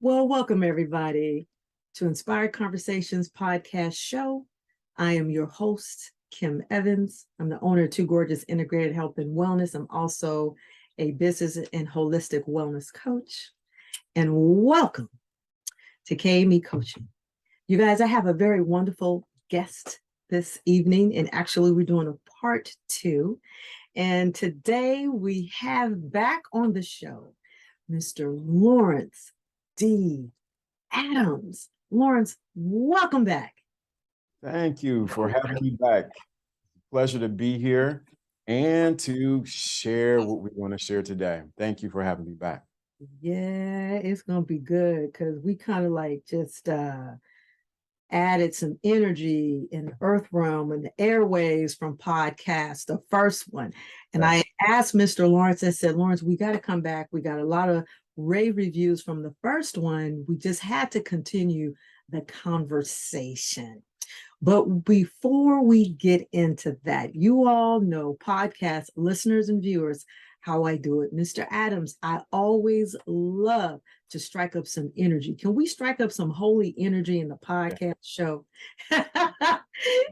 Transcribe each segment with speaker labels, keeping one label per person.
Speaker 1: Well, welcome everybody to Inspired Conversations podcast show. I am your host, Kim Evans. I'm the owner of Two Gorgeous Integrated Health and Wellness. I'm also a business and holistic wellness coach. And welcome to KME Coaching. You guys, I have a very wonderful guest this evening, and actually we're doing a part two. And today we have back on the show Mr. Lawrence D. Adams. Lawrence, welcome back.
Speaker 2: Thank you for having me back. Pleasure to be here and to share what we want to share today. Thank you for having me back.
Speaker 1: Yeah, it's going to be good because we kind of like just added some energy in the earth realm and the airwaves from podcast, the first one. And I asked Mr. Lawrence, I said, Lawrence, we got to come back. We got a lot of rave reviews from the first one. We just had to continue the conversation. But before we get into that, you all know, podcast listeners and viewers, how I do it. Mr. Adams, I always love to strike up some energy. Can we strike up some holy energy in the podcast show?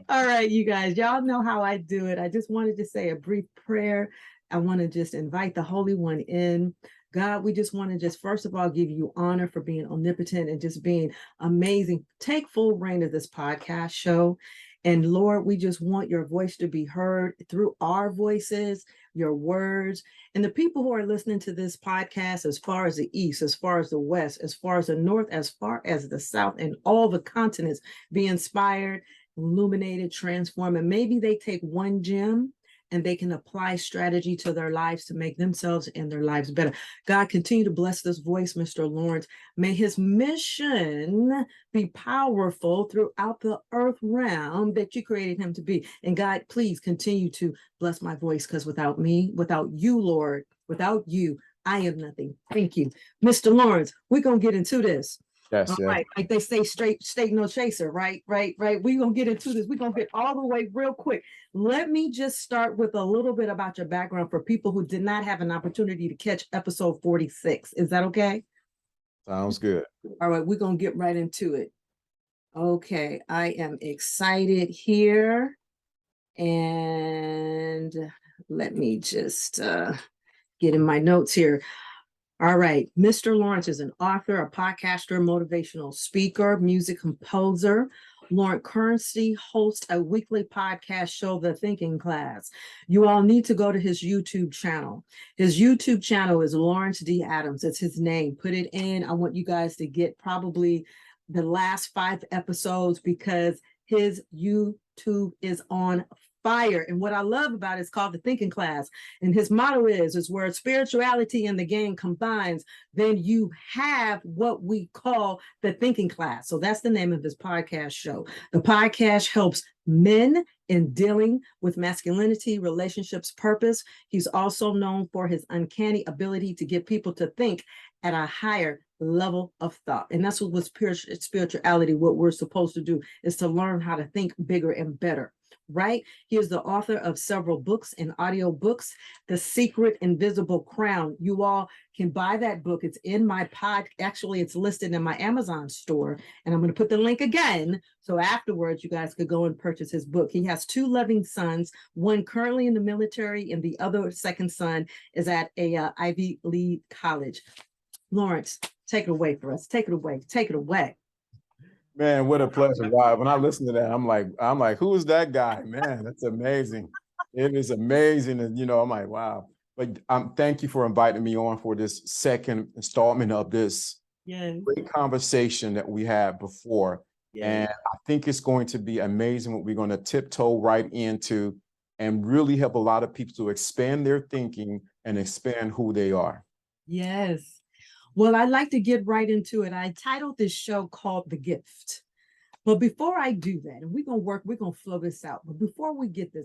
Speaker 1: All right, you guys, y'all know how I do it. I just wanted to say a brief prayer. I want to just invite the Holy One in. God, we just want to just first of all give you honor for being omnipotent and just being amazing. Take full reign of this podcast show. And Lord, we just want your voice to be heard through our voices, your words. And the people who are listening to this podcast, as far as the East, as far as the West, as far as the North, as far as the South, and all the continents, be inspired, illuminated, transformed. And maybe they take one gem and they can apply strategy to their lives to make themselves and their lives better. God, continue to bless this voice, Mr. Lawrence. May his mission be powerful throughout the earth realm that you created him to be. And God, please continue to bless my voice, because without me, without you, Lord, without you, I am nothing. Thank you. Mr. Lawrence, we're going to get into this.
Speaker 2: Yes,
Speaker 1: all right, like they say, straight no chaser, right? We're gonna get into this. We're gonna get all the way real quick. Let me just start with a little bit about your background for people who did not have an opportunity to catch episode 46. Is that okay?
Speaker 2: Sounds good.
Speaker 1: All right, we're gonna get right into it. Okay, I am excited here. And let me just get in my notes here. All right. Mr. Lawrence is an author, a podcaster, motivational speaker, music composer. Lawrence currently hosts a weekly podcast show, The Thinking Class. You all need to go to his YouTube channel. His YouTube channel is Lawrence D. Adams. It's his name. Put it in. I want you guys to get probably the last 5 episodes because his YouTube is on fire. And what I love about it is called The Thinking Class. And his motto is where spirituality and the game combines, then you have what we call the thinking class. So that's the name of his podcast show. The podcast helps men in dealing with masculinity, relationships, purpose. He's also known for his uncanny ability to get people to think at a higher level of thought. And that's what with spirituality, what we're supposed to do is to learn how to think bigger and better. Right? He is the author of several books and audio books, The Secret Invisible Crown. You all can buy that book. It's in my actually, it's listed in my Amazon store. And I'm going to put the link again. So afterwards, you guys could go and purchase his book. He has 2 loving sons, one currently in the military, and the other second son is at a Ivy League college. Lawrence, take it away for us. Take it away. Take it away.
Speaker 2: Man, what a pleasure. Wow. When I listen to that, I'm like, who is that guy? Man, that's amazing. It is amazing. And, I'm like, wow. But thank you for inviting me on for this second installment of this great conversation that we had before. And I think it's going to be amazing what we're going to tiptoe right into and really help a lot of people to expand their thinking and expand who they are.
Speaker 1: Yes. Well, I'd like to get right into it. I titled this show called The Gift. But before I do that, and we're going to flow this out. But before we get this,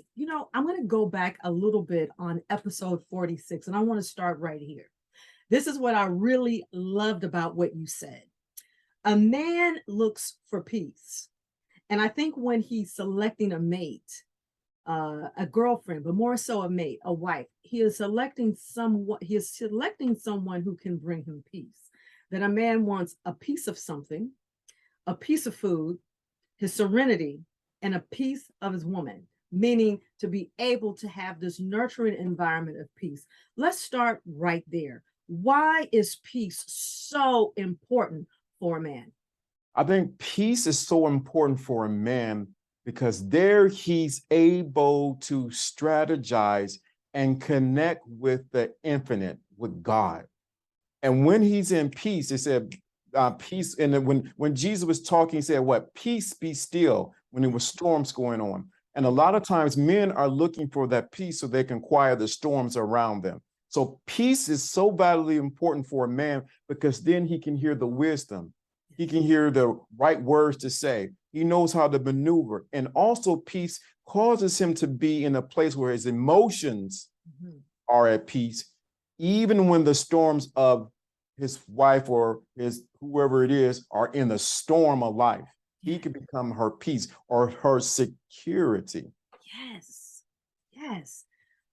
Speaker 1: I'm going to go back a little bit on episode 46, and I want to start right here. This is what I really loved about what you said. A man looks for peace. And I think when he's selecting a mate, a girlfriend, but more so a mate, a wife, he is selecting someone who can bring him peace. that a man wants a piece of something, a piece of food, his serenity, and a piece of his woman, meaning to be able to have this nurturing environment of peace. Let's start right there. Why is peace so important for a man?
Speaker 2: I think peace is so important for a man because there he's able to strategize and connect with the infinite, with God. And when he's in peace, it said peace. And then when Jesus was talking, he said, "What? Peace, be still." When there were storms going on, and a lot of times men are looking for that peace so they can quiet the storms around them. So peace is so vitally important for a man because then he can hear the wisdom, he can hear the right words to say. He knows how to maneuver, and also peace causes him to be in a place where his emotions are at peace, even when the storms of his wife or his whoever it is are in the storm of life. He can become her peace or her security.
Speaker 1: Yes. Yes.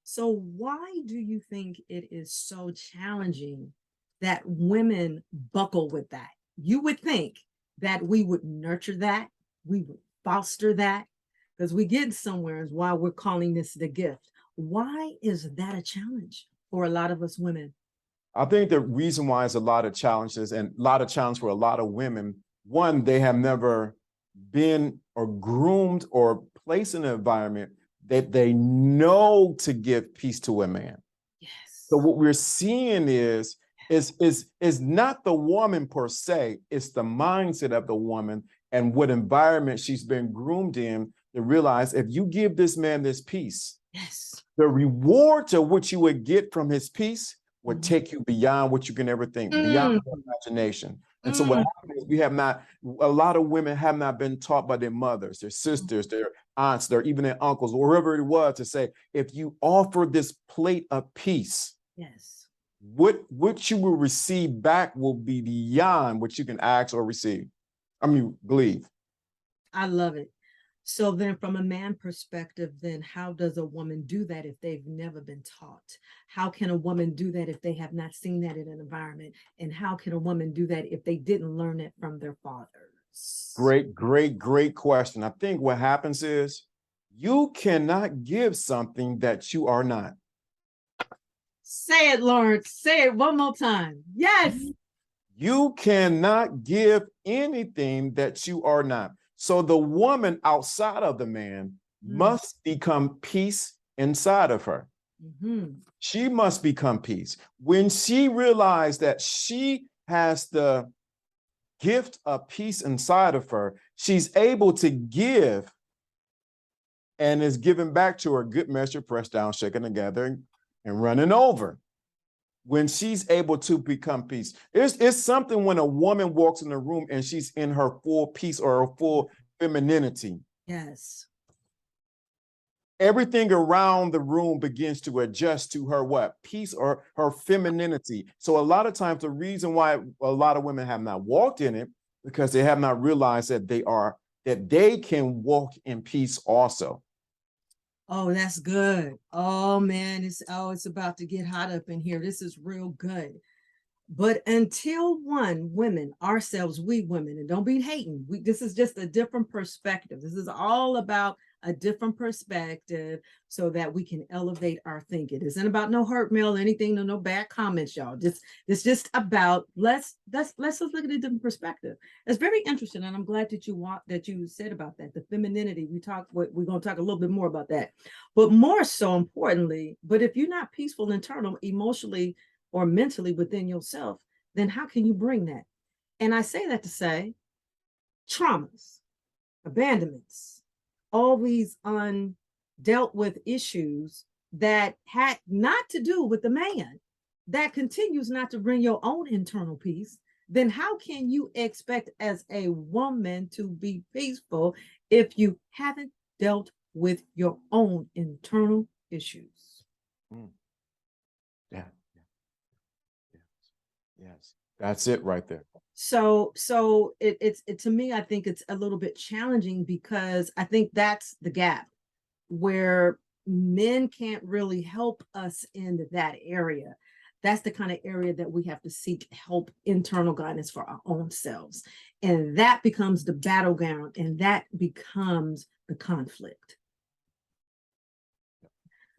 Speaker 1: So why do you think it is so challenging that women buckle with that? You would think that we would nurture that, we would foster that, because we get somewhere is why we're calling this the gift. Why is that a challenge for a lot of us women?
Speaker 2: I think the reason why it's a lot of challenges and a lot of challenge for a lot of women, one, they have never been or groomed or placed in an environment that they know to give peace to a man.
Speaker 1: Yes.
Speaker 2: So what we're seeing is not the woman per se, it's the mindset of the woman and what environment she's been groomed in to realize if you give this man this peace,
Speaker 1: Yes.
Speaker 2: the reward to what you would get from his peace would take you beyond what you can ever think, beyond your imagination. And so what happens is a lot of women have not been taught by their mothers, their sisters, their aunts, even their uncles, or whoever it was to say, if you offer this plate of peace,
Speaker 1: Yes.
Speaker 2: what you will receive back will be beyond what you can ask or receive. I mean, believe.
Speaker 1: I love it. So then from a man perspective, then how does a woman do that if they've never been taught? How can a woman do that if they have not seen that in an environment? And how can a woman do that if they didn't learn it from their fathers?
Speaker 2: Great question. I think what happens is you cannot give something that you are not.
Speaker 1: Say it, Lawrence. Say it one more time. Yes.
Speaker 2: You cannot give anything that you are not. So the woman outside of the man must become peace inside of her. She must become peace. When she realized that she has the gift of peace inside of her, she's able to give and is given back to her good measure, pressed down, shaken together, and running over. When she's able to become peace. It's something when a woman walks in the room and she's in her full peace or her full femininity.
Speaker 1: Yes.
Speaker 2: Everything around the room begins to adjust to her what? Peace or her femininity. So a lot of times the reason why a lot of women have not walked in it because they have not realized that they can walk in peace also.
Speaker 1: Oh, that's good. Oh man, it's about to get hot up in here. This is real good. But until women, ourselves, we women, and don't be hating. This is just a different perspective. This is all about a different perspective so that we can elevate our thinking. It isn't about no hurt mail, anything, no bad comments, y'all. It's just about let's look at a different perspective. It's very interesting, and I'm glad that you said about that. The femininity. We're going to talk a little bit more about that, but more so importantly, but if you're not peaceful, internal, emotionally, or mentally within yourself, then how can you bring that? And I say that to say traumas, abandonments, all these undealt with issues that had not to do with the man, that continues not to bring your own internal peace, then how can you expect as a woman to be peaceful if you haven't dealt with your own internal issues?
Speaker 2: Yeah. Yes, that's it right there.
Speaker 1: So it's to me, I think it's a little bit challenging because I think that's the gap where men can't really help us in that area. That's the kind of area that we have to seek help, internal guidance for our own selves. And that becomes the battleground, and that becomes the conflict.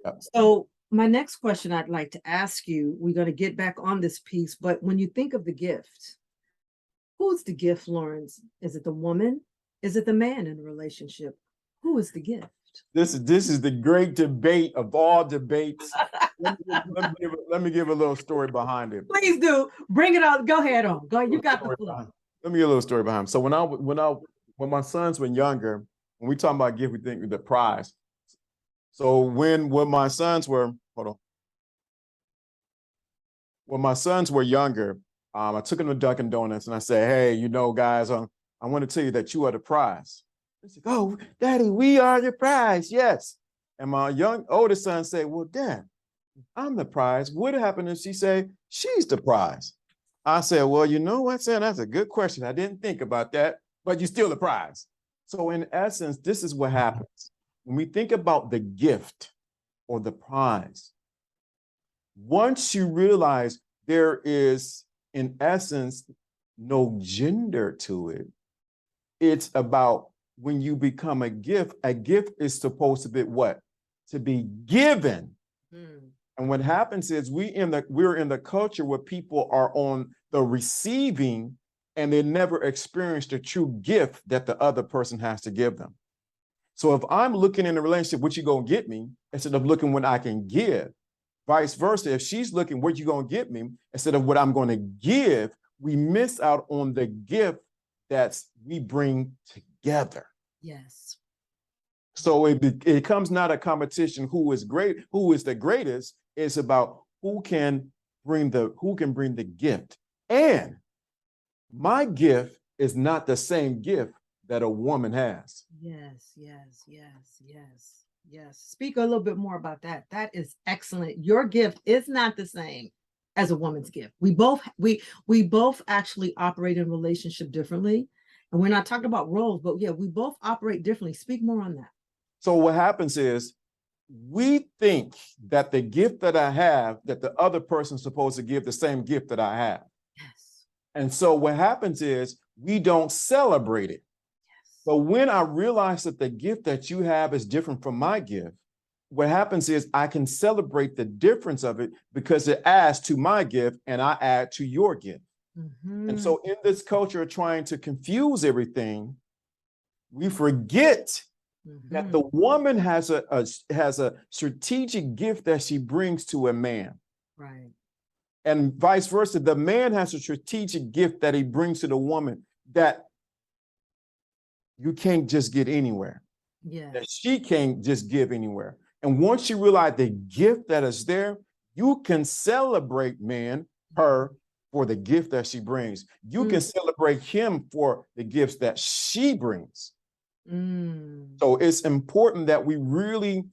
Speaker 2: Yep.
Speaker 1: So my next question I'd like to ask you, we're going to get back on this piece, but when you think of the gift, who's the gift, Lawrence? Is it the woman? Is it the man in a relationship? Who is the gift?
Speaker 2: This is the great debate of all debates. Let me give a little story behind it.
Speaker 1: Please do. Bring it on. Go ahead on. Go ahead. You got the flow.
Speaker 2: Let me give a little story behind. So when my sons were younger, when we talk about gift, we think of the prize. So when my sons were, when my sons were younger, I took them to Dunkin' Donuts and I said, hey, you know, guys, I want to tell you that you are the prize. They said, oh, Daddy, we are the prize. Yes. And my oldest son said, well, Dad, I'm the prize. What happened if she say she's the prize? I said, well, you know what, son? That's a good question. I didn't think about that, but you're still the prize. So in essence, this is what happens. When we think about the gift or the prize, once you realize there is, in essence, no gender to it, it's about when you become a gift is supposed to be what? To be given. Mm. And what happens is we're in the culture where people are on the receiving and they never experience the true gift that the other person has to give them. So if I'm looking in a relationship, what you gonna get me, instead of looking what I can give, vice versa, if she's looking what you gonna get me, instead of what I'm gonna give, we miss out on the gift that we bring together.
Speaker 1: Yes.
Speaker 2: So it becomes not a competition who is the greatest. It's about who can bring the gift. And my gift is not the same gift that a woman has.
Speaker 1: Yes. Speak a little bit more about that. That is excellent. Your gift is not the same as a woman's gift. We both actually operate in relationship differently. And we're not talking about roles, but yeah, we both operate differently. Speak more on that.
Speaker 2: So what happens is we think that the gift that I have, that the other person's supposed to give the same gift that I have.
Speaker 1: Yes.
Speaker 2: And so what happens is we don't celebrate it. Yes. So when I realize that the gift that you have is different from my gift, what happens is I can celebrate the difference of it because it adds to my gift and I add to your gift. Mm-hmm. And so in this culture of trying to confuse everything, we forget that the woman has a strategic gift that she brings to a man.
Speaker 1: Right.
Speaker 2: And vice versa, the man has a strategic gift that he brings to the woman that you can't just get anywhere.
Speaker 1: Yeah.
Speaker 2: That she can't just give anywhere. And once you realize the gift that is there, you can celebrate her for the gift that she brings. You can celebrate him for the gifts that she brings. So it's important that we really,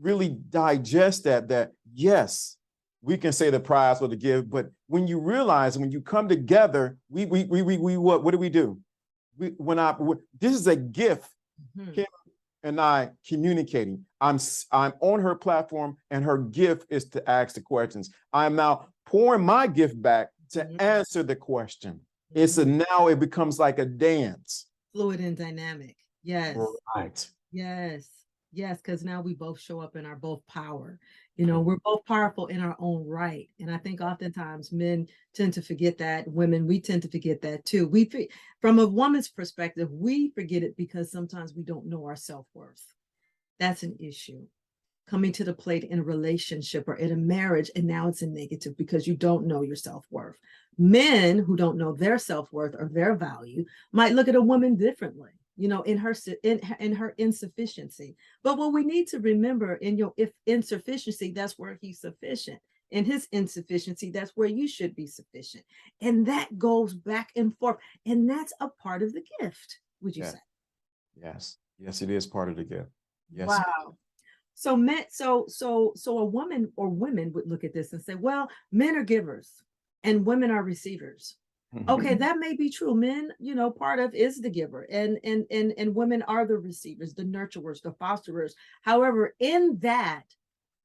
Speaker 2: really digest that yes, we can say the prize or the gift, but when you realize, when you come together, we what do we do? This is a gift. Kim and I communicating. I'm on her platform, and her gift is to ask the questions. I'm now pouring my gift back to answer the question. Now it becomes like a dance.
Speaker 1: Fluid and dynamic. Yes.
Speaker 2: Right.
Speaker 1: Yes. Because now we both show up in our both power. You know, we're both powerful in our own right. And I think oftentimes men tend to forget that. Women, we tend to forget that too. From a woman's perspective, we forget it because sometimes we don't know our self-worth. That's an issue. Coming to the plate in a relationship or in a marriage, and now it's a negative because you don't know your self-worth. Men who don't know their self-worth or their value might look at a woman differently, you know, in her insufficiency. But what we need to remember, if insufficiency, that's where he's sufficient. In his insufficiency, that's where you should be sufficient. And that goes back and forth. And that's a part of the gift, would you say?
Speaker 2: Yes, it is part of the gift. Yes.
Speaker 1: Wow. So a woman or women would look at this and say, well, men are givers and women are receivers. Okay, that may be true. Men, you know, part of is the giver, and women are the receivers, the nurturers, the fosterers. However, in that,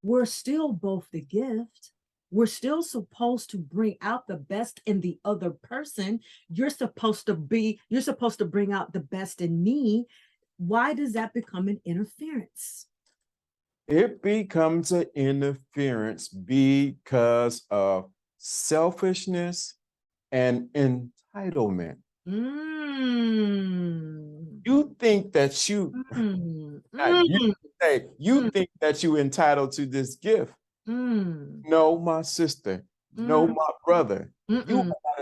Speaker 1: we're still both the gift. we're still supposed to bring out the best in the other person. You're supposed to bring out the best in me. Why does that become an interference?
Speaker 2: It becomes an interference because of selfishness and entitlement.
Speaker 1: Mm.
Speaker 2: You think that
Speaker 1: Mm.
Speaker 2: you
Speaker 1: Mm.
Speaker 2: say you
Speaker 1: Mm.
Speaker 2: think that you're entitled to this gift.
Speaker 1: Mm.
Speaker 2: No, my sister. No,
Speaker 1: Mm.
Speaker 2: my brother.
Speaker 1: Mm.
Speaker 2: You're not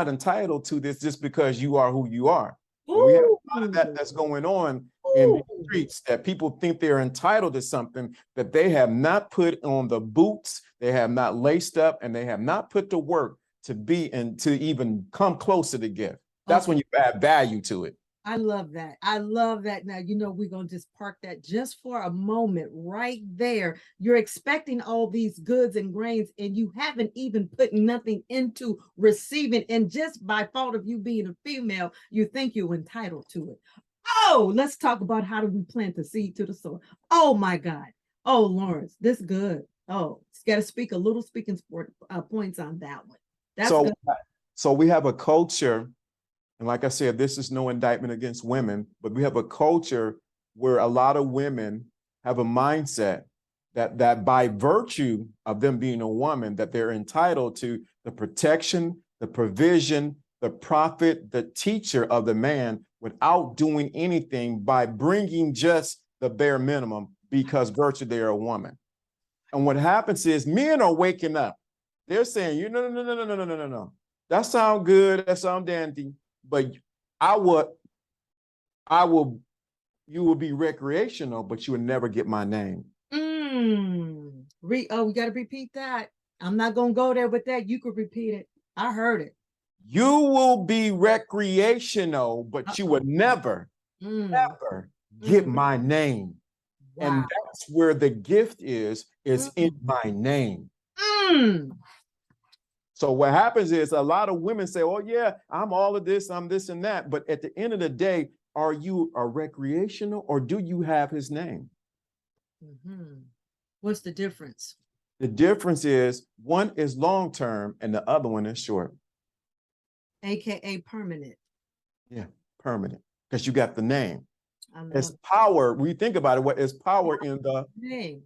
Speaker 2: entitled to this just because you are who you are. And we have
Speaker 1: Ooh.
Speaker 2: a lot of that that's going on in the
Speaker 1: Ooh.
Speaker 2: streets, that people think they're entitled to something that they have not put on the boots, they have not laced up, and they have not put the work to be and to even come close to the gift. That's
Speaker 1: Okay.
Speaker 2: when you add value to it.
Speaker 1: I love that. I love that. Now, we're going to just park that just for a moment right there. You're expecting all these goods and grains, and you haven't even put nothing into receiving. And just by fault of you being a female, you think you're entitled to it. Oh, let's talk about how do we plant the seed to the soil. Oh, my God. Oh, Lawrence, this good. Oh, it's got to speak a little speaking points on that one. That's
Speaker 2: So,
Speaker 1: good.
Speaker 2: so we have a culture. And like I said, this is no indictment against women, but we have a culture where a lot of women have a mindset that by virtue of them being a woman, that they're entitled to the protection, the provision, the profit, the teacher of the man without doing anything, by bringing just the bare minimum because virtue they're a woman. And what happens is men are waking up. They're saying, you no, no, no, no, no, no, no, no, no. That sounds good. That sounds dandy. But I will, you will be recreational, but you will never get my name.
Speaker 1: We got to repeat that. I'm not going to go there with that. You could repeat it. I heard it.
Speaker 2: You will be recreational, but you will never,
Speaker 1: Mm,
Speaker 2: ever get
Speaker 1: mm,
Speaker 2: my name.
Speaker 1: wow.
Speaker 2: And that's where the gift is in
Speaker 1: Mm,
Speaker 2: my name.
Speaker 1: mm.
Speaker 2: So what happens is a lot of women say, oh yeah, I'm all of this, I'm this and that. But at the end of the day, are you a recreational or do you have his name?
Speaker 1: Mm-hmm. What's the difference?
Speaker 2: The difference is one is long-term and the other one is short.
Speaker 1: AKA permanent.
Speaker 2: Yeah, permanent. Because you got the name.
Speaker 1: I love
Speaker 2: It's power. When you think about it, what is power in the
Speaker 1: name.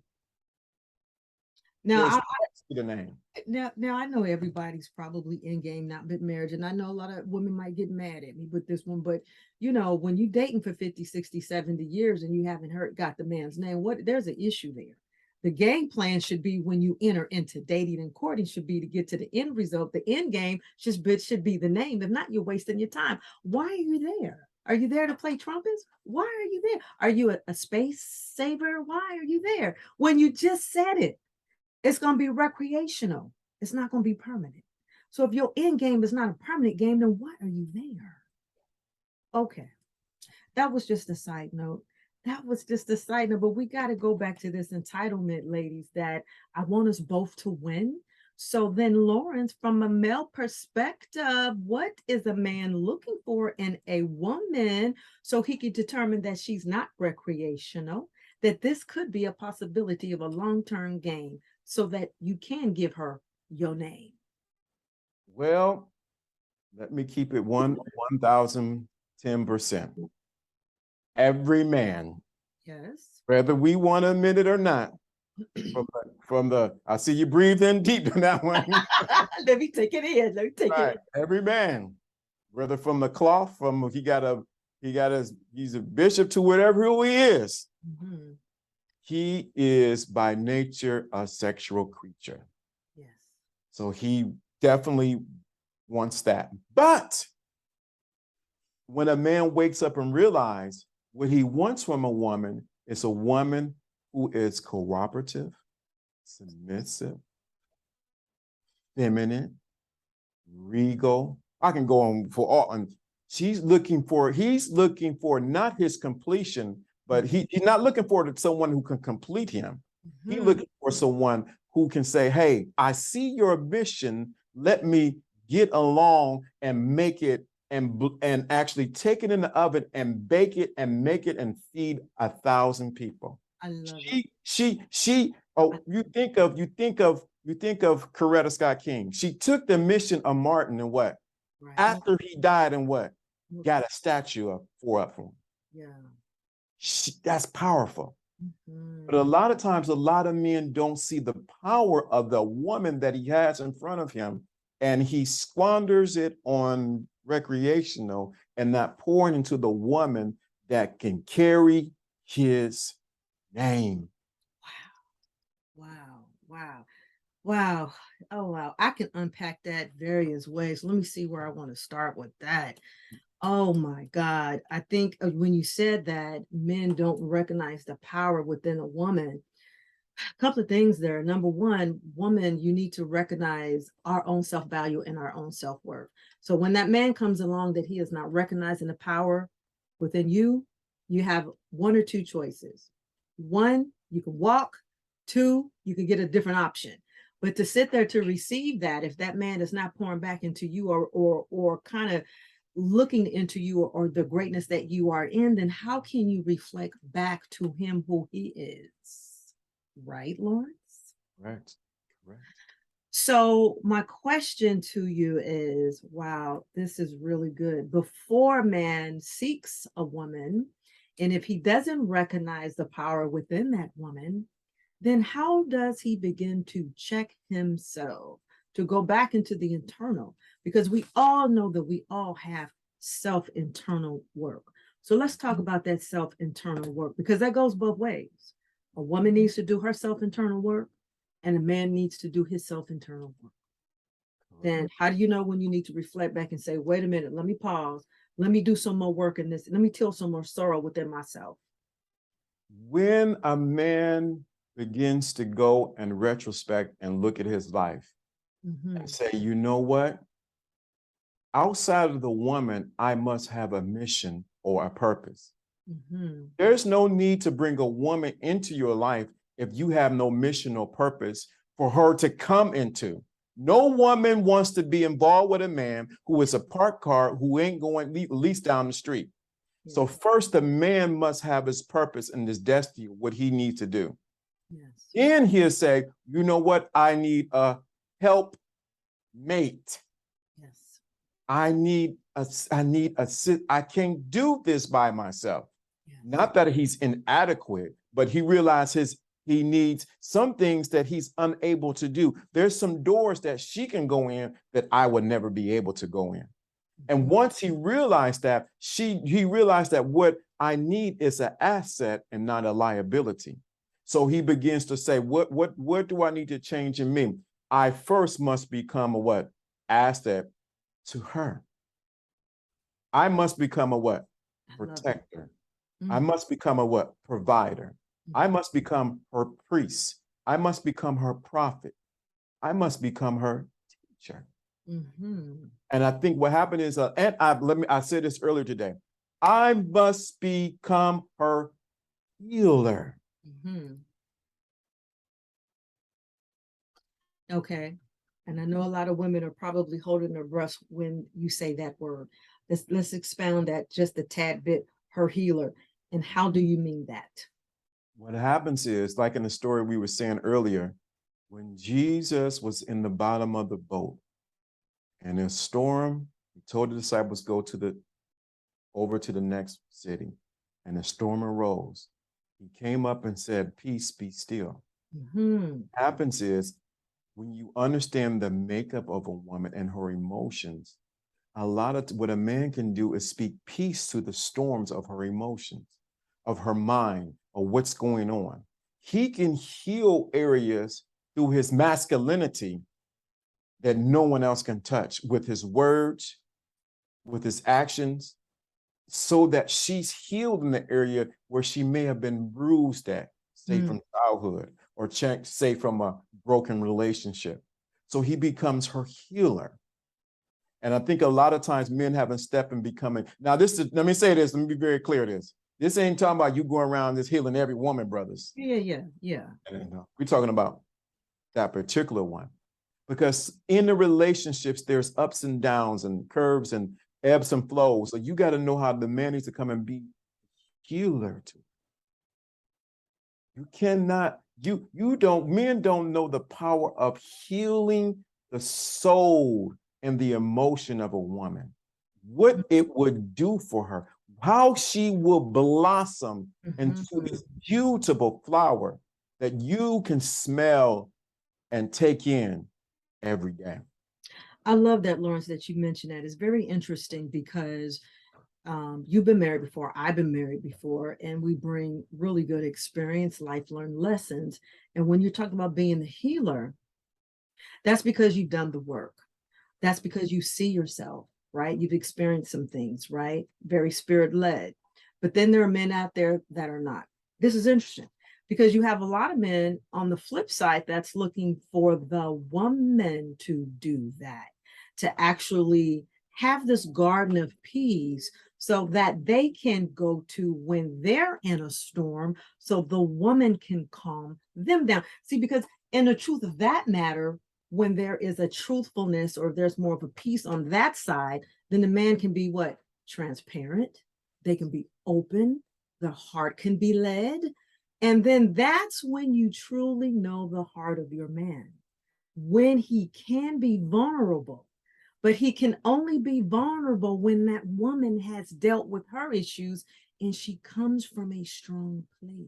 Speaker 1: Now,
Speaker 2: there's
Speaker 1: I,
Speaker 2: text to the name.
Speaker 1: now I know everybody's probably in game, not bit marriage. And I know a lot of women might get mad at me with this one, but when you dating for 50, 60, 70 years and you haven't got the man's name, there's an issue there. The game plan should be when you enter into dating and courting should be to get to the end result. The end game should be the name. If not, you're wasting your time. Why are you there? Are you there to play trumpets? Why are you there? Are you a space saver? Why are you there? When you just said it, it's going to be recreational. It's not going to be permanent. So if your end game is not a permanent game, then why are you there? Okay. That was just a side note. That was just a side note, but we got to go back to this entitlement, ladies, that I want us both to win. So then, Lawrence, from a male perspective, what is a man looking for in a woman so he can determine that she's not recreational, that this could be a possibility of a long-term game so that you can give her your name?
Speaker 2: Well, let me keep it 1,010%. Every man,
Speaker 1: Yes.
Speaker 2: whether we want to admit it or not, I see you breathing deep in that one.
Speaker 1: Let me take it in. Let me take
Speaker 2: Right.
Speaker 1: it
Speaker 2: Every man, whether from the cloth, he's a bishop to whatever who he is.
Speaker 1: in.
Speaker 2: He is by nature a sexual creature.
Speaker 1: Yes.
Speaker 2: So he definitely wants that. But when a man wakes up and realizes what he wants from a woman is a woman who is cooperative, submissive, feminine, regal. I can go on for all. And he's looking for not his completion, but he's not looking for someone who can complete him.
Speaker 1: Mm-hmm.
Speaker 2: He's looking for someone who can say, hey, I see your mission. Let me get along and make it and actually take it in the oven and bake it and make it and feed 1,000 people.
Speaker 1: I love it.
Speaker 2: Oh, you think of You think of Coretta Scott King. She took the mission of Martin and what?
Speaker 1: Right.
Speaker 2: After he died and what? Got a statue up for him.
Speaker 1: Yeah.
Speaker 2: That's powerful.
Speaker 1: Mm-hmm.
Speaker 2: But a lot of times, a lot of men don't see the power of the woman that he has in front of him, and he squanders it on recreational and not pouring into the woman that can carry his name.
Speaker 1: Wow. Wow. Wow. Oh, wow. I can unpack that various ways. Let me see where I want to start with that. Oh my God. I think when you said that men don't recognize the power within a woman, a couple of things there. Number one, woman, you need to recognize our own self-value and our own self-worth. So when that man comes along that he is not recognizing the power within you, you have one or two choices. One, you can walk. Two, you can get a different option. But to sit there to receive that, if that man is not pouring back into you or kind of looking into you or the greatness that you are in, then how can you reflect back to him who he is? Right, Lawrence?
Speaker 2: Correct.
Speaker 1: So my question to you is, wow, this is really good. Before man seeks a woman, and if he doesn't recognize the power within that woman, then how does he begin to check himself to go back into the internal? Because we all know that we all have self-internal work. So let's talk about that self-internal work, because that goes both ways. A woman needs to do her self-internal work, and a man needs to do his self-internal work. Then how do you know when you need to reflect back and say, wait a minute, let me pause. Let me do some more work in this. Let me till some more sorrow within myself.
Speaker 2: When a man begins to go and retrospect and look at his life and say, you know what? Outside of the woman, I must have a mission or a purpose. There's no need to bring a woman into your life if you have no mission or purpose for her to come into. No woman wants to be involved with a man who is a parked car who ain't going at least down the street. Yes. So first, the man must have his purpose and his destiny, what he needs to do. Yes. Then he'll say, you know what? I need a help mate. Yes. I can't do this by myself. Yes. Not that he's inadequate, but he realizes he needs some things that he's unable to do. There's some doors that she can go in that I would never be able to go in. And once he realized that, he realized that what I need is an asset and not a liability. So he begins to say, what do I need to change in me? I first must become a what? Asset to her. I must become a what? Protector. I must become a what? Provider. I must become her priest. I must become her prophet. I must become her teacher. And I think what happened is, I said this earlier today, I must become her healer.
Speaker 1: Okay. And I know a lot of women are probably holding their breath when you say that word. Let's expound that just a tad bit, her healer. And how do you mean that?
Speaker 2: What happens is, like in the story we were saying earlier, when Jesus was in the bottom of the boat and a storm, he told the disciples go over to the next city, and the storm arose. He came up and said, peace, be still. What happens is, when you understand the makeup of a woman and her emotions, a lot of what a man can do is speak peace to the storms of her emotions, of her mind, or what's going on. He can heal areas through his masculinity that no one else can touch, with his words, with his actions, so that she's healed in the area where she may have been bruised at, say from childhood, or say from a broken relationship. So he becomes her healer. And I think a lot of times men haven't stepped in becoming. Now, let me say this, let me be very clear this. This ain't talking about you going around just healing every woman, brothers.
Speaker 1: Yeah.
Speaker 2: We're talking about that particular one. Because in the relationships, there's ups and downs and curves and ebbs and flows. So you got to know how the man needs to come and be healer to. You cannot Men don't know the power of healing the soul and the emotion of a woman, what it would do for her, how she will blossom into this beautiful flower that you can smell and take in every day.
Speaker 1: I love that, Lawrence, that you mentioned that. It's very interesting because you've been married before, I've been married before, and we bring really good experience, life learned lessons. And when you're talking about being the healer, that's because you've done the work. That's because you see yourself, right? You've experienced some things, right? Very spirit led. But then there are men out there that are not. This is interesting because you have a lot of men on the flip side that's looking for the woman to do that, to actually have this garden of peace so that they can go to when they're in a storm, so the woman can calm them down. See, because in the truth of that matter, when there is a truthfulness or there's more of a peace on that side, then the man can be what? Transparent. They can be open. The heart can be led. And then that's when you truly know the heart of your man, when he can be vulnerable. But he can only be vulnerable when that woman has dealt with her issues and she comes from a strong place.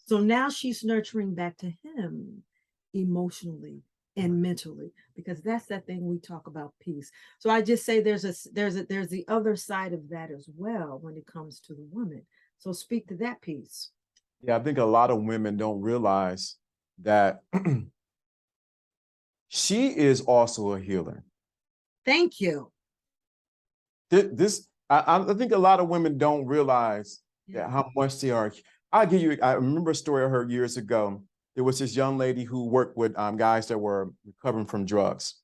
Speaker 1: So now she's nurturing back to him emotionally and mentally, because that's that thing we talk about, peace. So I just say there's the other side of that as well when it comes to the woman. So speak to that piece.
Speaker 2: Yeah, I think a lot of women don't realize that she is also a healer.
Speaker 1: Thank you.
Speaker 2: I think a lot of women don't realize that how much they are. I remember a story I heard years ago. There was this young lady who worked with guys that were recovering from drugs.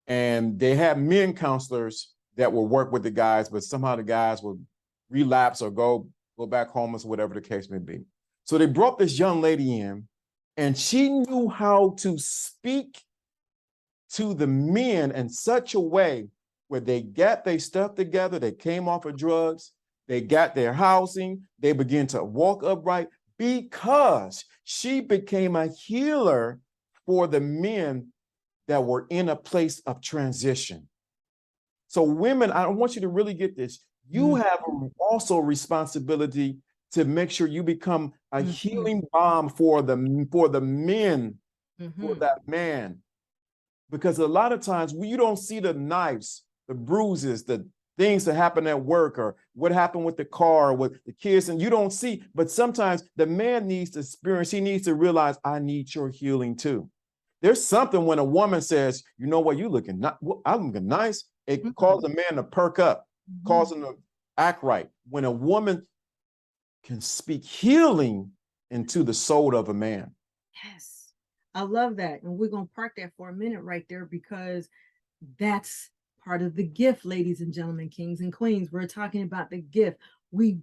Speaker 2: And they had men counselors that would work with the guys, but somehow the guys would relapse or go back homeless, whatever the case may be. So they brought this young lady in, and she knew how to speak to the men in such a way where they got their stuff together, they came off of drugs, they got their housing, they began to walk upright because she became a healer for the men that were in a place of transition. So women, I want you to really get this. You have also a responsibility to make sure you become a healing balm for the men, for that man. Because a lot of times you don't see the knives, the bruises, the things that happen at work or what happened with the car, with the kids, and you don't see, but sometimes the man needs to experience, he needs to realize, I need your healing too. There's something when a woman says, you know what, I'm looking nice. It calls a man to perk up, calls him to act right. When a woman can speak healing into the soul of a man.
Speaker 1: Yes, I love that. And we're going to park that for a minute right there, because that's part of the gift, ladies and gentlemen, kings and queens. We're talking about the gift. We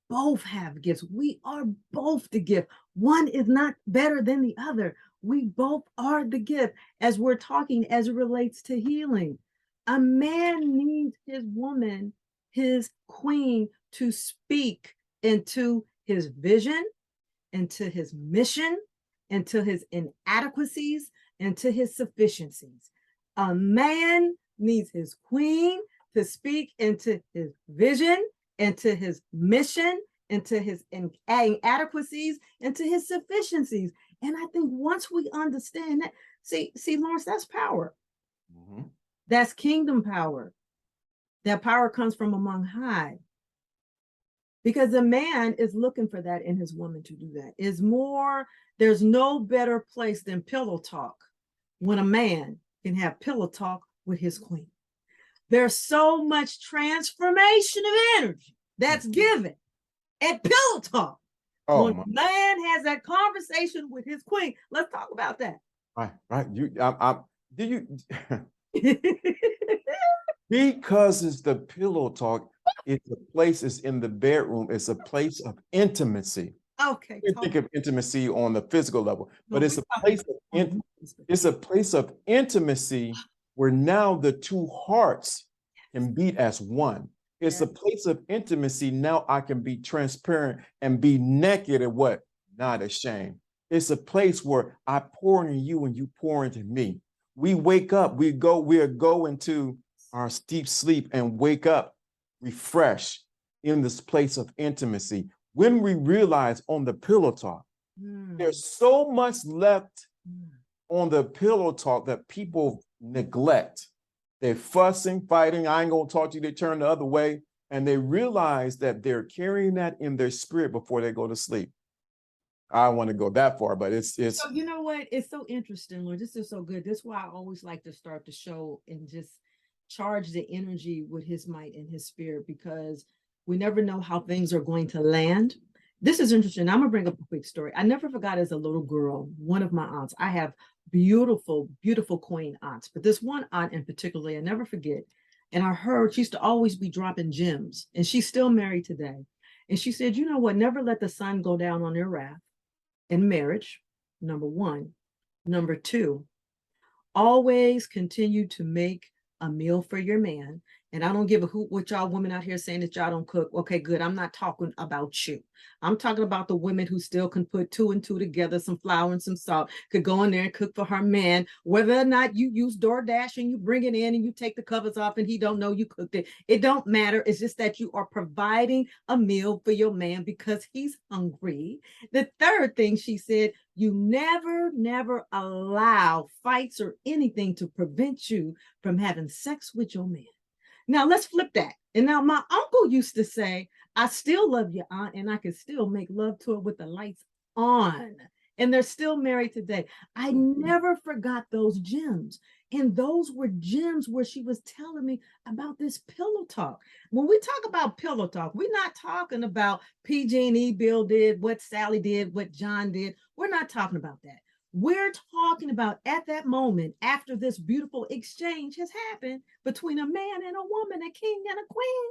Speaker 1: both have gifts. We are both the gift. One is not better than the other. We both are the gift as we're talking as it relates to healing. A man needs his woman, his queen, to speak into his vision, into his mission, into his inadequacies, into his sufficiencies. A man needs his queen to speak into his vision, into his mission, into his inadequacies, into his sufficiencies. And I think once we understand that, see, Lawrence, that's power. That's kingdom power. That power comes from among high. Because the man is looking for that in his woman to do that. There's no better place than pillow talk when a man can have pillow talk with his queen. There's so much transformation of energy that's given at pillow talk. When a man has that conversation with his queen. Let's talk about that.
Speaker 2: Right. Because it's the pillow talk, it's in the bedroom, it's a place of intimacy.
Speaker 1: Okay.
Speaker 2: You think of intimacy on the physical level, but it's a place of intimacy where now the two hearts can beat as one. It's a place of intimacy. Now I can be transparent and be naked at what? not ashamed. It's a place where I pour into you and you pour into me. We wake up, we go into our deep sleep and wake up refreshed in this place of intimacy. When we realize on the pillow talk, there's so much left on the pillow talk that people neglect. They're fussing, fighting. I ain't gonna talk to you. They turn the other way, and they realize that they're carrying that in their spirit before they go to sleep. I don't want to go that far, but it's
Speaker 1: So you know what? It's so interesting, Lord. This is so good. This is why I always like to start the show and just charge the energy with his might and his spirit, because we never know how things are going to land. This is interesting. I'm gonna bring up a quick story. I never forgot as a little girl, one of my aunts. I have beautiful, beautiful queen aunts, but this one aunt in particular, I never forget. And I heard she used to always be dropping gems, and she's still married today. And she said, you know what? Never let the sun go down on their wrath in marriage, number one. Number two, always continue to make a meal for your man. And I don't give a hoot what y'all women out here saying that y'all don't cook. Okay, good. I'm not talking about you. I'm talking about the women who still can put two and two together, some flour and some salt, could go in there and cook for her man, whether or not you use DoorDash and you bring it in and you take the covers off and he don't know you cooked it. It don't matter. It's just that you are providing a meal for your man because he's hungry. The third thing she said, you never allow fights or anything to prevent you from having sex with your man. Now let's flip that. And now my uncle used to say, I still love your aunt and I can still make love to her with the lights on. And they're still married today. I never forgot those gems. And those were gems where she was telling me about this pillow talk. When we talk about pillow talk, we're not talking about PG&E Bill did, what Sally did, what John did. We're not talking about that. We're talking about at that moment, after this beautiful exchange has happened between a man and a woman, a king and a queen.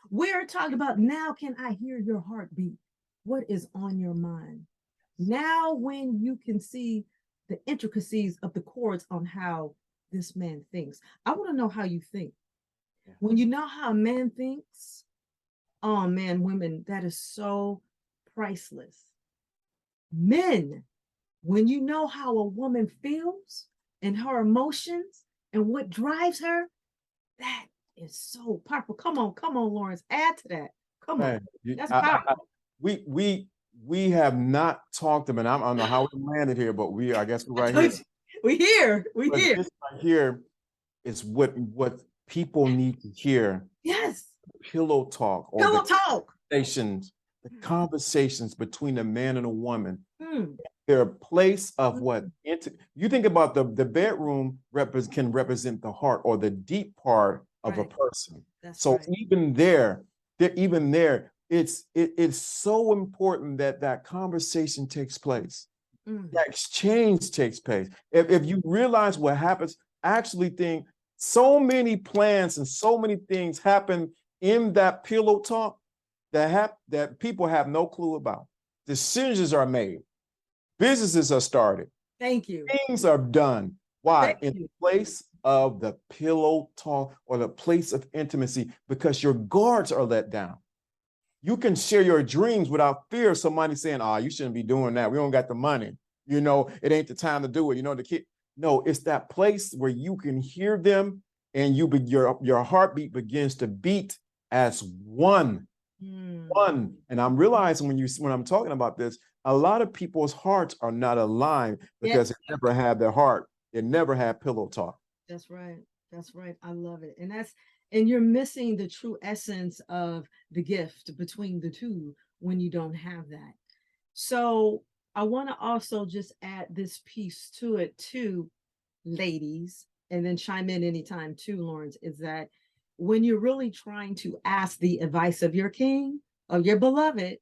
Speaker 1: We're talking about, now can I hear your heartbeat? What is on your mind? Now, when you can see the intricacies of the chords on how this man thinks, I want to know how you think. When you know how a man thinks, oh man, women, that is so priceless. Men, when you know how a woman feels and her emotions and what drives her, that is so powerful. Come on, Lawrence, add to that. Come on, that's powerful.
Speaker 2: We have not talked about. I don't know how we landed here, but I guess we're right here.
Speaker 1: We here.
Speaker 2: But this right here is what people need to hear.
Speaker 1: Yes.
Speaker 2: Pillow talk or
Speaker 1: pillow talk.
Speaker 2: The conversations between a man and a woman. They're a place of what you think about the bedroom can represent the heart or the deep part of a person. So even there, it's so important that that conversation takes place. That exchange takes place. If you realize what happens, I actually think so many plans and so many things happen in that pillow talk that people have no clue about. Decisions are made. Businesses are started.
Speaker 1: Thank you.
Speaker 2: Things are done. Why? In the place of the pillow talk or the place of intimacy, because your guards are let down. You can share your dreams without fear of somebody saying, oh, you shouldn't be doing that. We don't got the money. You know, it ain't the time to do it. You know, the kid. No, it's that place where you can hear them and your heartbeat begins to beat as one. One. And I'm realizing when I'm talking about this, a lot of people's hearts are not aligned because they never had their heart. They never had pillow talk.
Speaker 1: That's right. That's right. I love it. And you're missing the true essence of the gift between the two when you don't have that. So I want to also just add this piece to it too, ladies, and then chime in anytime too, Lawrence, is that when you're really trying to ask the advice of your king, of your beloved,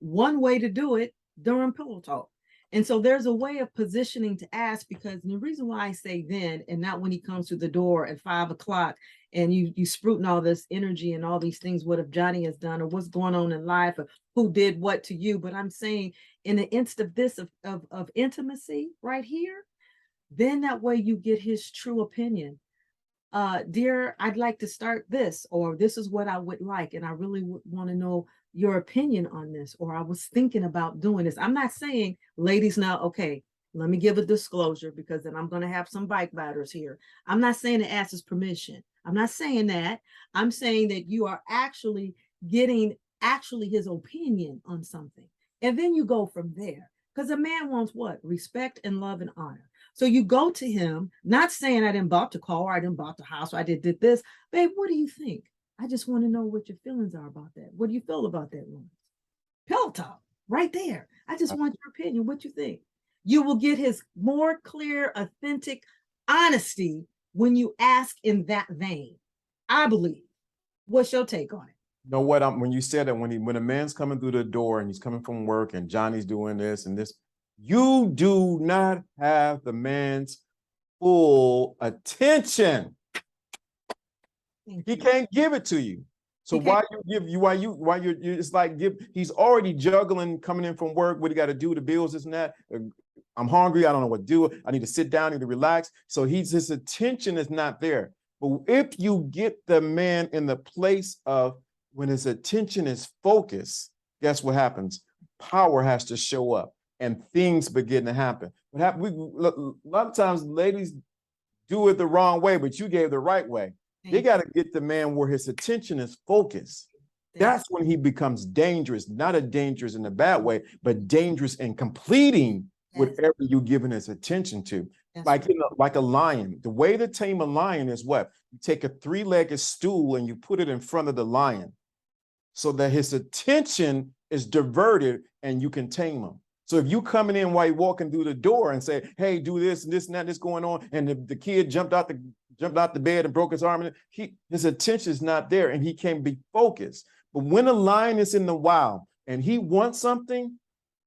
Speaker 1: one way to do it during pillow talk. And so there's a way of positioning to ask, because the reason why I say then and not when he comes to the door at 5 o'clock and you spruiting all this energy and all these things, what if Johnny has done or what's going on in life or who did what to you. But I'm saying in the instant of this of intimacy right here, then that way you get his true opinion. Dear, I'd like to start this, or this is what I would like. And I really want to know your opinion on this, or I was thinking about doing this. I'm not saying, ladies, now, okay, let me give a disclosure because then I'm going to have some bike riders here. I'm not saying to ask his permission. I'm not saying that. I'm saying that you are actually getting his opinion on something. And then you go from there. Because a man wants what? Respect and love and honor. So you go to him, not saying I didn't bought the car, I didn't bought the house, or I did this. Babe, what do you think? I just want to know what your feelings are about that. What do you feel about that, Lawrence? Pillow talk, right there. I just want your opinion. What you think? You will get his more clear, authentic honesty when you ask in that vein. I believe. What's your take on it?
Speaker 2: You know what? When you said that, when a man's coming through the door and he's coming from work and Johnny's doing this and this, you do not have the man's full attention. He can't give it to you. So why you're it's like he's already juggling coming in from work, what he got to do, the bills, this and that. I'm hungry, I don't know what to do. I need to sit down, I need to relax. So his attention is not there. But if you get the man in the place of when his attention is focused, guess what happens? Power has to show up and things begin to happen. A lot of times ladies do it the wrong way, but you gave the right way. They got to get the man where his attention is focused. That's when he becomes dangerous, not a dangerous in a bad way, but dangerous in completing whatever you're giving his attention to. Like a lion. The way to tame a lion is what? You take a three-legged stool and you put it in front of the lion so that his attention is diverted and you can tame him. So if you coming in while you're walking through the door and say, hey, do this and this and that, this going on, and the kid jumped out the bed and broke his arm, and his attention is not there and he can't be focused. But when a lion is in the wild and he wants something,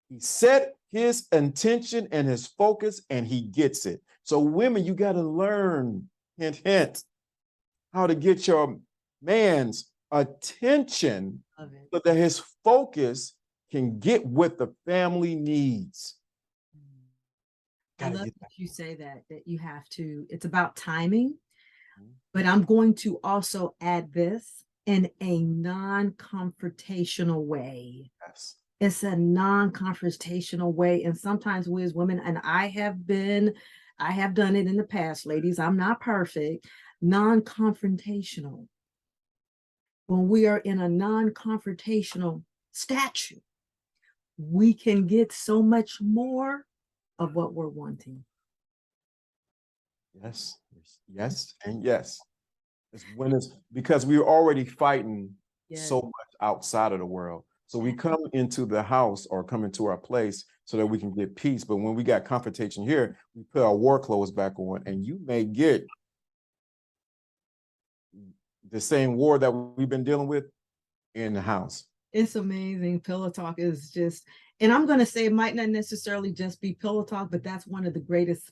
Speaker 2: he set his intention and his focus and he gets it. So women, you got to learn, hint, hint, how to get your man's attention so that his focus can get what the family needs.
Speaker 1: I love that you say that you have to, it's about timing, but I'm going to also add this in a non-confrontational way.
Speaker 2: Yes.
Speaker 1: It's a non-confrontational way. And sometimes we as women, and I have done it in the past, ladies, I'm not perfect, non-confrontational. When we are in a non-confrontational stature, we can get so much more of what we're wanting.
Speaker 2: Yes, yes, and yes. It's because we're already fighting so much outside of the world. So we come into the house or come into our place so that we can get peace. But when we got confrontation here, we put our war clothes back on, and you may get the same war that we've been dealing with in the house.
Speaker 1: It's amazing. Pillow talk is just, and I'm going to say it might not necessarily just be pillow talk, but that's one of the greatest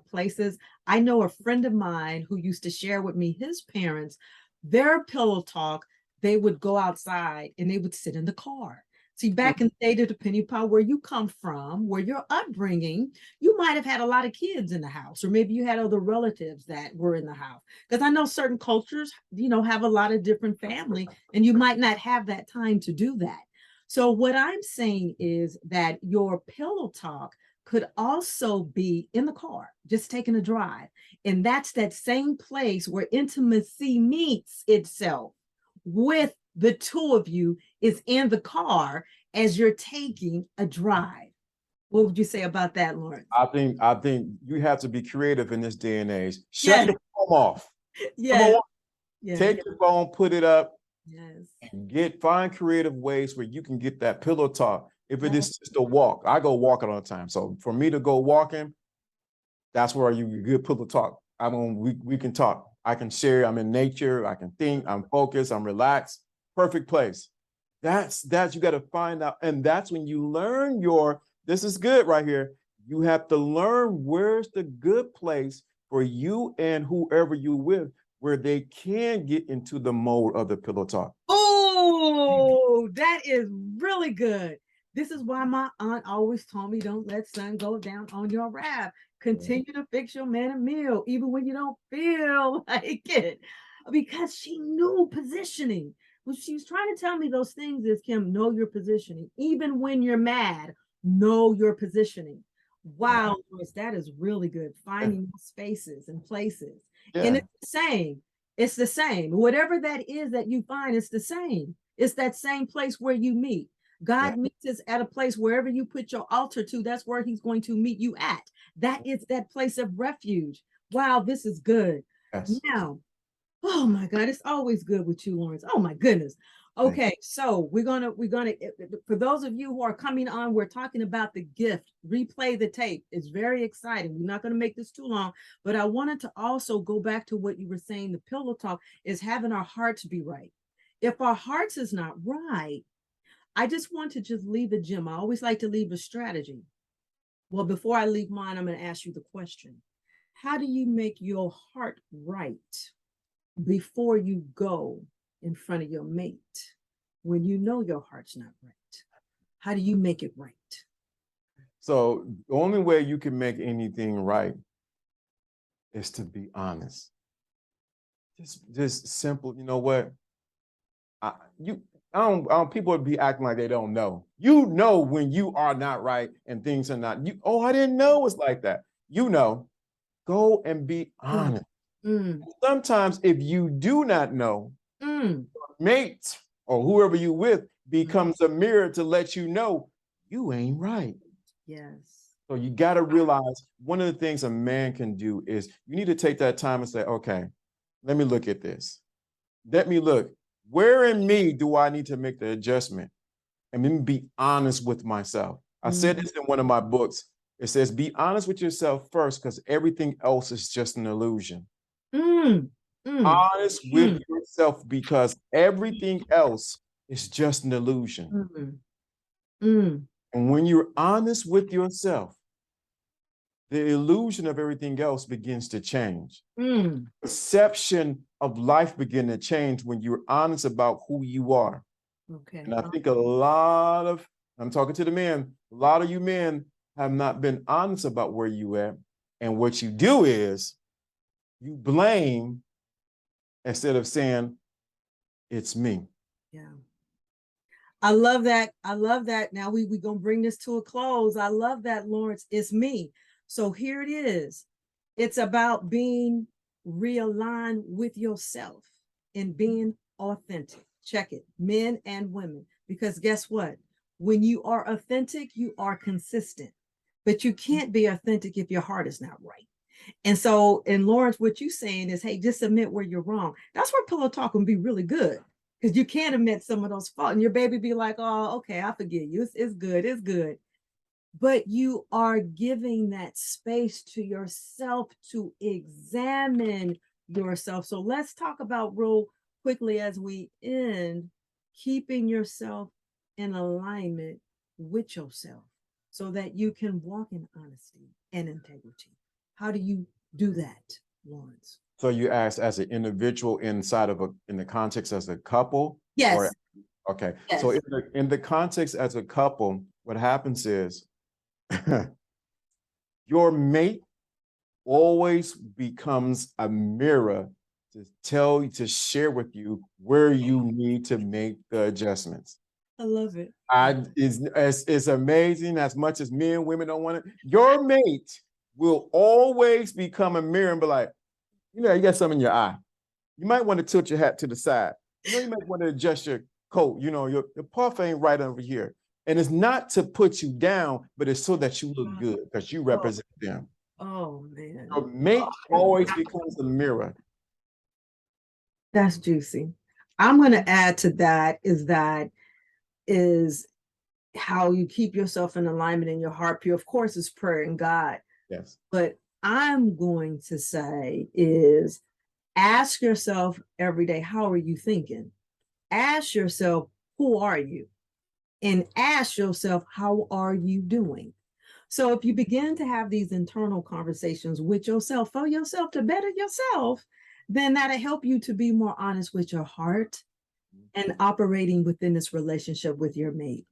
Speaker 1: places. I know a friend of mine who used to share with me his parents, their pillow talk, they would go outside and they would sit in the car. See, back in the day, depending upon where you come from, where your upbringing, you might have had a lot of kids in the house, or maybe you had other relatives that were in the house. Because I know certain cultures, have a lot of different family, and you might not have that time to do that. So what I'm saying is that your pillow talk could also be in the car, just taking a drive. And that's that same place where intimacy meets itself with the two of you is in the car as you're taking a drive. What would you say about that, Lawrence?
Speaker 2: I think you have to be creative in this day and age. Shut your phone off.
Speaker 1: Yes.
Speaker 2: Take your phone, put it up.
Speaker 1: Yes.
Speaker 2: And find creative ways where you can get that pillow talk. If it is just a walk, I go walking all the time. So for me to go walking, that's where you get pillow talk. We can talk. I can share. I'm in nature. I can think. I'm focused. I'm relaxed. Perfect place. That's you got to find out. And that's when you learn this is good right here. You have to learn where's the good place for you and whoever you with, where they can get into the mode of the pillow talk.
Speaker 1: Oh, that is really good. This is why my aunt always told me, don't let sun go down on your wrath. Continue to fix your man a meal, even when you don't feel like it. Because she knew positioning. What she was trying to tell me those things is, Kim, know your positioning. Even when you're mad, know your positioning. Wow, Joyce, that is really good. Finding spaces and places. And
Speaker 2: Yeah.
Speaker 1: it's the same. It's the same. Whatever that is that you find, it's the same. It's that same place where you meet.
Speaker 2: Yeah.
Speaker 1: God meets us at a place wherever you put your altar to, that's where he's going to meet you at. That is that place of refuge. Wow, this is good.
Speaker 2: Yes.
Speaker 1: Now, oh my God, it's always good with you, Lawrence. Oh my goodness. Okay, so we're gonna for those of you who are coming on, we're talking about the gift. Replay the tape. It's very exciting. We're not gonna make this too long, but I wanted to also go back to what you were saying. The pillow talk is having our hearts be right. If our hearts is not right, I just want to just leave a gem. I always like to leave a strategy. Well, before I leave mine, I'm going to ask you the question. How do you make your heart right before you go in front of your mate when you know your heart's not right? How do you make it right?
Speaker 2: So the only way you can make anything right is to be honest. Just simple. You know what? I, you I don't people would be acting like they don't know. You know when you are not right and things are not you. Oh, I didn't know it's like that. You know, go and be honest. Sometimes if you do not know, mate or whoever you with becomes a mirror to let you know you ain't right.
Speaker 1: Yes.
Speaker 2: So you got to realize one of the things a man can do is you need to take that time and say, okay, let me look at this. Let me look. Where in me do I need to make the adjustment? And then be honest with myself. I said this in one of my books. It says, be honest with yourself first, because everything else is just an illusion. Honest with yourself, because everything else is just an illusion. And when you're honest with yourself, the illusion of everything else begins to change. Perception of life begin to change when you're honest about who you are.
Speaker 1: Okay.
Speaker 2: And I think I'm talking to the men, a lot of you men have not been honest about where you at. And what you do is you blame instead of saying, it's me.
Speaker 1: Yeah. I love that. I love that. Now we're going to bring this to a close. I love that, Lawrence. It's me. So here it is. It's about being realigned with yourself and being authentic. Check it, men and women. Because guess what? When you are authentic, you are consistent. But you can't be authentic if your heart is not right. And so, and Lawrence, what you're saying is, hey, just admit where you're wrong. That's where pillow talk can be really good, because you can't admit some of those faults. And your baby be like, oh, okay, I forgive you. It's good. It's good. But you are giving that space to yourself to examine yourself. So let's talk about real quickly as we end, keeping yourself in alignment with yourself so that you can walk in honesty and integrity. How do you do that, Lawrence?
Speaker 2: So you asked as an individual inside of in the context as a couple?
Speaker 1: Yes.
Speaker 2: Okay.
Speaker 1: Yes.
Speaker 2: So in the context as a couple, what happens is your mate always becomes a mirror to tell you, to share with you where you need to make the adjustments.
Speaker 1: I love it.
Speaker 2: It's amazing. As much as men and women don't want it, your mate will always become a mirror and be like, you know, you got something in your eye. You might want to tilt your hat to the side. You know, you might want to adjust your coat. You know, your puff ain't right over here. And it's not to put you down, but it's so that you look good because you represent them.
Speaker 1: Oh, man.
Speaker 2: Your mate always becomes a mirror.
Speaker 1: That's juicy. I'm going to add to that is how you keep yourself in alignment in your heart pure. Of course, it's prayer and God.
Speaker 2: Yes.
Speaker 1: But I'm going to say is ask yourself every day, how are you thinking? Ask yourself, who are you? And ask yourself, how are you doing? So if you begin to have these internal conversations with yourself, for yourself, to better yourself, then that'll help you to be more honest with your heart and operating within this relationship with your mate.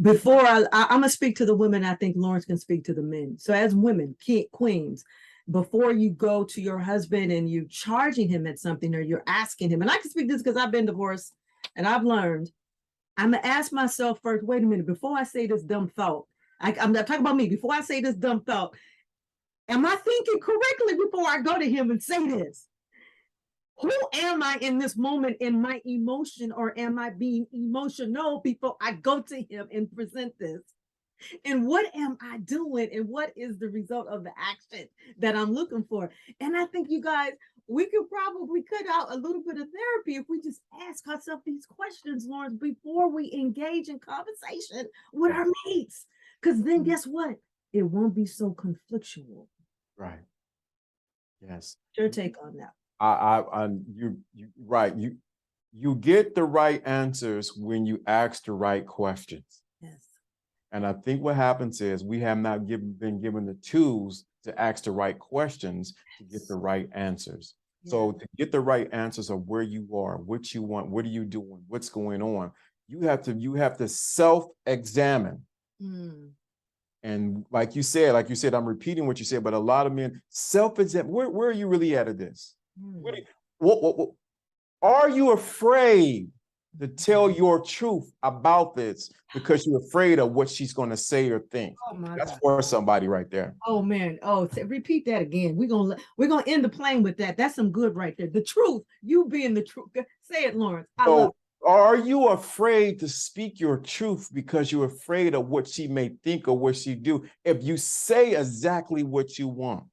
Speaker 1: Before I'm going to speak to the women, I think Lawrence can speak to the men. So as women, queens, before you go to your husband and you charging him at something or you're asking him, and I can speak this because I've been divorced And I've learned, I'm going to ask myself first, wait a minute, before I say this dumb thought, I'm not talking about me. Before I say this dumb thought, am I thinking correctly before I go to him and say this? Who am I in this moment in my emotion, or am I being emotional before I go to him and present this? And what am I doing? And what is the result of the action that I'm looking for? And I think, you guys, we could probably cut out a little bit of therapy if we just ask ourselves these questions, Lawrence, before we engage in conversation with our mates. Because then guess what? It won't be so conflictual.
Speaker 2: Right. Yes.
Speaker 1: Your take on that?
Speaker 2: You right. You get the right answers when you ask the right questions.
Speaker 1: Yes.
Speaker 2: And I think what happens is we have not been given the tools to ask the right questions to get the right answers.
Speaker 1: Yeah.
Speaker 2: So to get the right answers of where you are, what you want, what are you doing, what's going on, you have to self-examine. And like you said, I'm repeating what you said, but a lot of men self-examine. Where are you really at this? What are you afraid to tell your truth about this because you're afraid of what she's going to say or think?
Speaker 1: Oh my
Speaker 2: That's
Speaker 1: God.
Speaker 2: for somebody right there.
Speaker 1: Oh man. Oh, repeat that again. We're gonna end the plane with that. That's some good right there. The truth. You being the truth. Say it, Lawrence. I love it.
Speaker 2: Are you afraid to speak your truth because you're afraid of what she may think or what she do? If you say exactly what you want,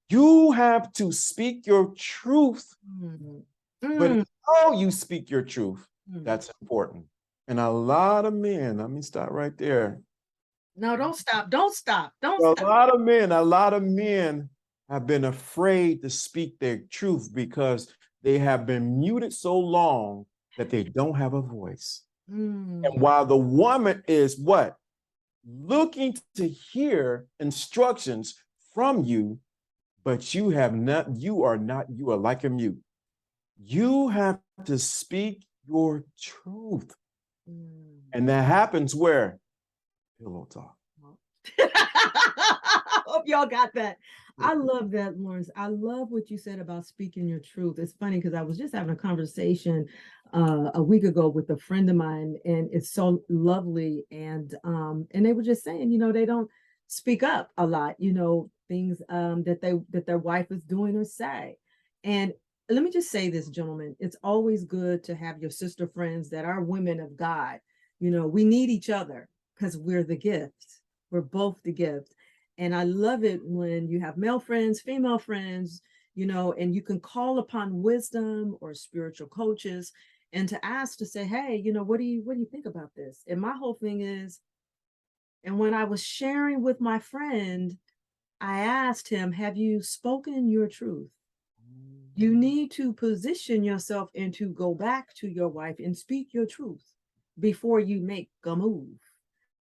Speaker 2: you have to speak your truth. But how you speak your truth, that's important. And a lot of men, let me stop right there.
Speaker 1: No, don't stop. Don't stop. Don't
Speaker 2: A
Speaker 1: stop.
Speaker 2: lot of men have been afraid to speak their truth because they have been muted so long that they don't have a voice. And while the woman is what? Looking to hear instructions from you, but you are like a mute. You have to speak your truth. And that happens where? Pillow talk.
Speaker 1: I hope y'all got that. I love that, Lawrence. I love what you said about speaking your truth. It's funny because I was just having a conversation a week ago with a friend of mine, and it's so lovely. And they were just saying, they don't speak up a lot, things that their wife is doing or say. And let me just say this, gentlemen, it's always good to have your sister friends that are women of God. We need each other because we're the gift. We're both the gift. And I love it when you have male friends, female friends, and you can call upon wisdom or spiritual coaches and to ask to say, hey, what do you think about this? And my whole thing is, and when I was sharing with my friend, I asked him, have you spoken your truth? You need to position yourself and to go back to your wife and speak your truth before you make a move.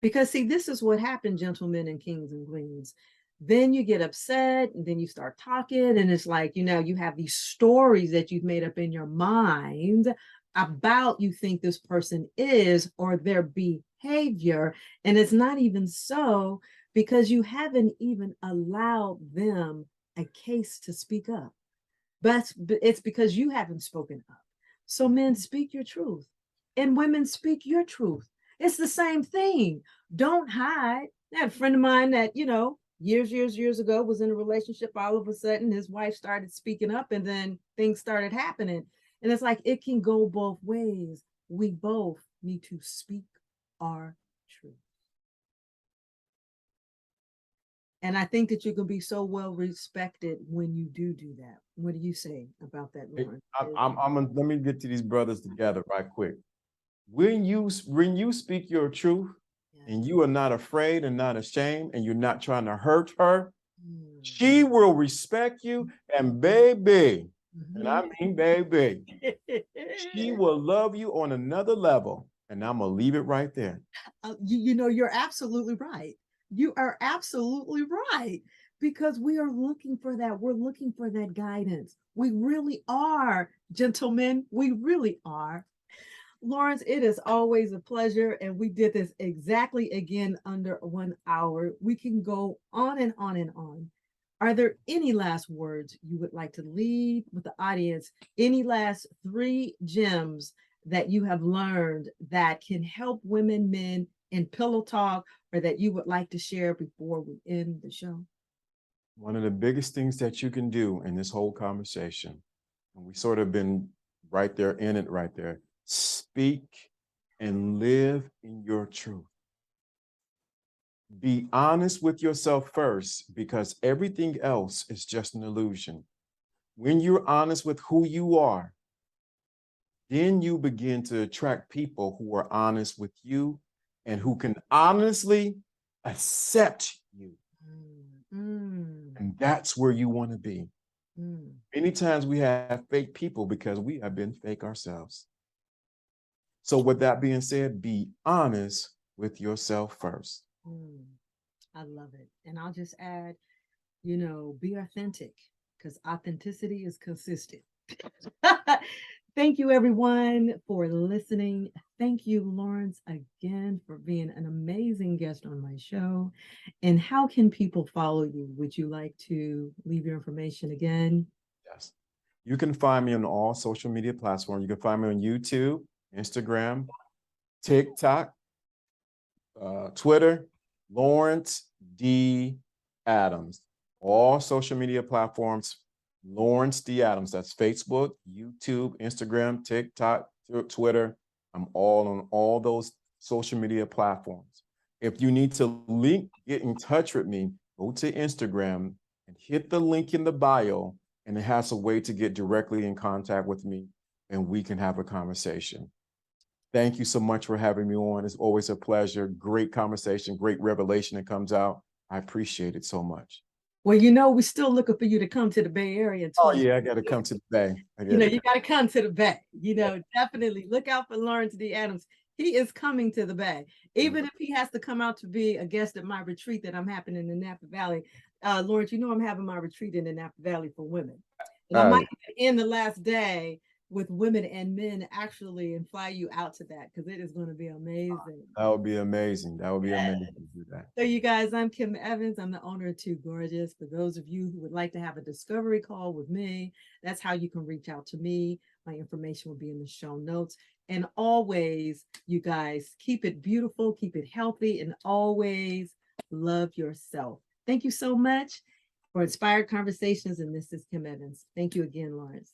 Speaker 1: Because see, this is what happened, gentlemen and kings and queens. Then you get upset and then you start talking, and it's like, you have these stories that you've made up in your mind about you think this person is or their behavior. And it's not even so, because you haven't even allowed them a case to speak up. But it's because you haven't spoken up. So men, speak your truth, and women, speak your truth. It's the same thing. Don't hide. I had a friend of mine that, years ago was in a relationship. All of a sudden, his wife started speaking up, and then things started happening. And it's like, it can go both ways. We both need to speak our truth. And I think that you can be so well respected when you do that. What do you say about that, Lauren?
Speaker 2: Let me get to these brothers together right quick. When you speak your truth, and you are not afraid and not ashamed, and you're not trying to hurt her, she will respect you. And baby, and I mean baby, she will love you on another level. And I'm gonna leave it right there.
Speaker 1: You're absolutely right. You are absolutely right. Because we are looking for that. We're looking for that guidance. We really are, gentlemen. We really are. Lawrence, it is always a pleasure. And we did this exactly again under 1 hour. We can go on and on and on. Are there any last words you would like to leave with the audience? Any last 3 gems that you have learned that can help women, men in pillow talk, or that you would like to share before we end the show?
Speaker 2: One of the biggest things that you can do in this whole conversation, and we sort of been right there in it right there, speak and live in your truth. Be honest with yourself first, because everything else is just an illusion. When you're honest with who you are, then you begin to attract people who are honest with you and who can honestly accept you.
Speaker 1: Mm,
Speaker 2: And that's where you want to be.
Speaker 1: mm,
Speaker 2: Many times we have fake people because we have been fake ourselves. So, with that being said, be honest with yourself first.
Speaker 1: mm. I love it. And I'll just add, be authentic, because authenticity is consistent. Thank you, everyone, for listening. Thank you, Lawrence, again for being an amazing guest on my show. And how can people follow you? Would you like to leave your information again?
Speaker 2: Yes. You can find me on all social media platforms. You can find me on YouTube, Instagram, TikTok, Twitter, Lawrence D. Adams. All social media platforms, Lawrence D. Adams. That's Facebook, YouTube, Instagram, TikTok, Twitter. I'm all on all those social media platforms. If you need to get in touch with me, go to Instagram and hit the link in the bio, and it has a way to get directly in contact with me, and we can have a conversation. Thank you so much for having me on. It's always a pleasure. Great conversation, great revelation that comes out. I appreciate it so much.
Speaker 1: Well, we're still looking for you to come to the Bay Area in
Speaker 2: Oh
Speaker 1: 20.
Speaker 2: yeah, I got to come to the Bay.
Speaker 1: You got to come to the Bay.
Speaker 2: Yeah.
Speaker 1: Definitely look out for Lawrence D. Adams. He is coming to the Bay, even if he has to come out to be a guest at my retreat that I'm having in the Napa Valley. Lawrence, I'm having my retreat in the Napa Valley for women, and I might end the last day with women and men actually and fly you out to that, because it is going to be amazing.
Speaker 2: That would be amazing. That would be amazing to do that.
Speaker 1: So you guys, I'm Kim Evans. I'm the owner of Too Gorgeous. For those of you who would like to have a discovery call with me, that's how you can reach out to me. My information will be in the show notes. And always, you guys, keep it beautiful, keep it healthy, and always love yourself. Thank you so much for Inspired Conversations. And this is Kim Evans. Thank you again, Lawrence.